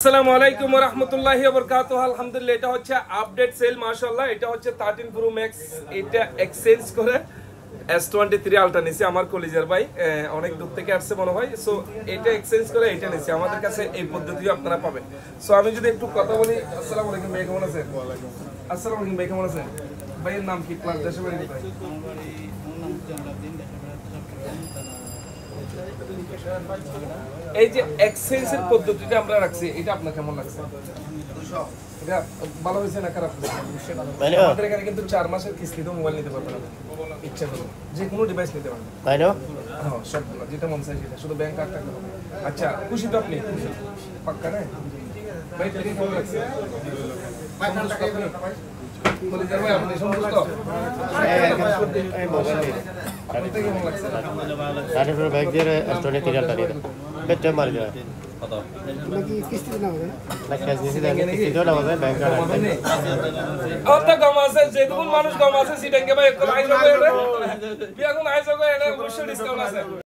আসসালামু আলাইকুম ওয়া রাহমাতুল্লাহি ওয়া বারাকাতুহু। আলহামদুলিল্লাহ, এটা হচ্ছে আপডেট সেল মাশাআল্লাহ। এটা হচ্ছে 13 প্রো ম্যাক্স, এটা এক্সচেঞ্জ করে S23 আলট্রা নিছি আমার কলিজার ভাই, অনেক দূর থেকে আসছে মনে হয়। সো এটা এক্সচেঞ্জ করে এটা নিছি, আমাদের কাছে এই পদ্ধতিও আপনারা পাবেন। সো আমি যদি একটু কথা বলি। আসসালামু আলাইকুম ভাই, কেমন আছেন? ওয়া আলাইকুম আসসালাম ভাই, কেমন আছেন? ভাইয়ের নাম কি? ক্লাস দেশে বাড়ি ভাই? এই যে এক্সচেঞ্জের পদ্ধতিটা আমরা রাখছি, এটা আপনার কেমন লাগছে? এটা ভালো হয়েছে না খারাপ হয়েছে? আমাদের এখানে কিন্তু 4 মাসের কিস্তিতে মোবাইল নিতে পারবেন, ইচ্ছা করলে যে কোনো ডিভাইস নিতে পারবেন। তাই না? হ্যাঁ, সবগুলো যেটা মন চাই সেটা, শুধু ব্যাংক কার্ড টাকা। আচ্ছা, খুশি তো আপনি? পাক্কা না ভাই? থেকে কেমন লাগছে? কলিজার ভাই, আপনি সন্তুষ্ট? আপনি থেকে কেমন লাগছে? साढ़े फिर बैग दे रहे एस्टोनिक की जाता नहीं बेटे मार गया নাকি কিস্তিতে না হবে ना कैश नहीं सीधा किसी दो लगा बैंक का অত কম আছে, যেটুকু মানুষ কম আছে সিটাঙ্গে ভাই, এখন আইসো করে এখন আইসো করে অবশ্যই ডিসকাউন্ট আছে।